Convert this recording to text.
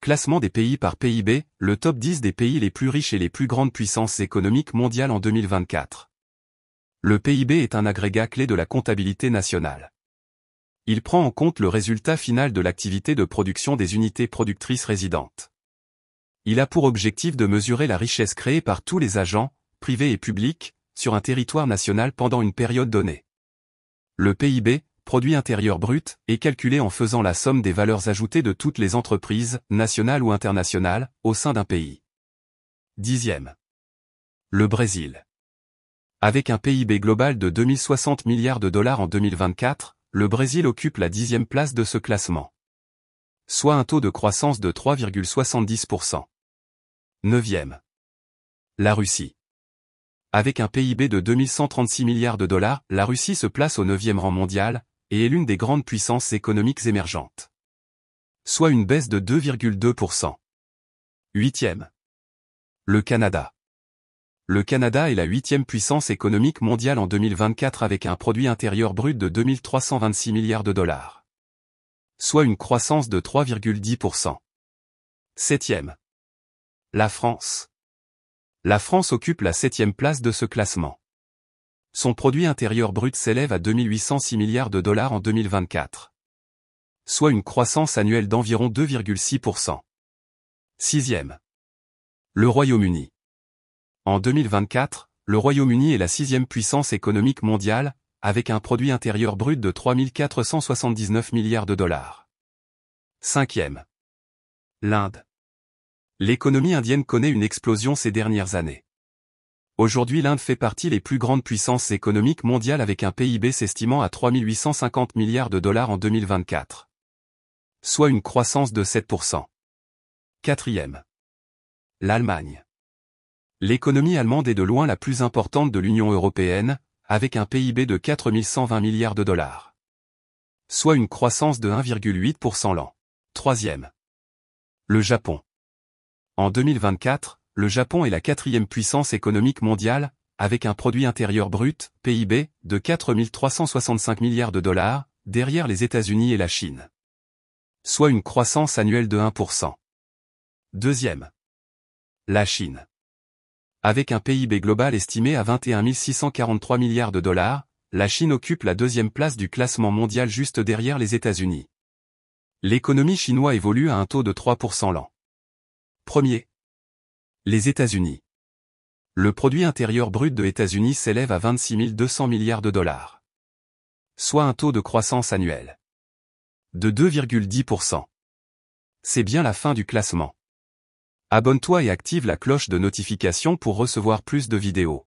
Classement des pays par PIB, le top 10 des pays les plus riches et les plus grandes puissances économiques mondiales en 2024. Le PIB est un agrégat clé de la comptabilité nationale. Il prend en compte le résultat final de l'activité de production des unités productrices résidentes. Il a pour objectif de mesurer la richesse créée par tous les agents, privés et publics, sur un territoire national pendant une période donnée. Le PIB, produit intérieur brut, est calculé en faisant la somme des valeurs ajoutées de toutes les entreprises, nationales ou internationales, au sein d'un pays. 10e. Le Brésil. Avec un PIB global de 2060 milliards de dollars en 2024, le Brésil occupe la 10e place de ce classement. Soit un taux de croissance de 3,70%. 9e. La Russie. Avec un PIB de 2136 milliards de dollars, la Russie se place au 9e rang mondial, et est l'une des grandes puissances économiques émergentes. Soit une baisse de 2,2%. 8e. Le Canada. Le Canada est la 8e puissance économique mondiale en 2024 avec un produit intérieur brut de 2326 milliards de dollars. Soit une croissance de 3,10%. 7e. La France. La France occupe la 7e place de ce classement. Son produit intérieur brut s'élève à 2806 milliards de dollars en 2024. Soit une croissance annuelle d'environ 2,6%. 6e. Le Royaume-Uni. En 2024, le Royaume-Uni est la 6e puissance économique mondiale, avec un produit intérieur brut de 3479 milliards de dollars. 5e. L'Inde. L'économie indienne connaît une explosion ces dernières années. Aujourd'hui l'Inde fait partie des plus grandes puissances économiques mondiales avec un PIB s'estimant à 3850 milliards de dollars en 2024. Soit une croissance de 7%. 4e. L'Allemagne. L'économie allemande est de loin la plus importante de l'Union européenne, avec un PIB de 4120 milliards de dollars. Soit une croissance de 1,8% l'an. 3e. Le Japon. En 2024, le Japon est la 4e puissance économique mondiale, avec un produit intérieur brut, PIB, de 4365 milliards de dollars, derrière les États-Unis et la Chine. Soit une croissance annuelle de 1%. 2e. La Chine. Avec un PIB global estimé à 21 643 milliards de dollars, la Chine occupe la 2e place du classement mondial juste derrière les États-Unis. L'économie chinoise évolue à un taux de 3% l'an. 1er. Les États-Unis. Le produit intérieur brut des États-Unis s'élève à 26 200 milliards de dollars. Soit un taux de croissance annuel de 2,10%. C'est bien la fin du classement. Abonne-toi et active la cloche de notification pour recevoir plus de vidéos.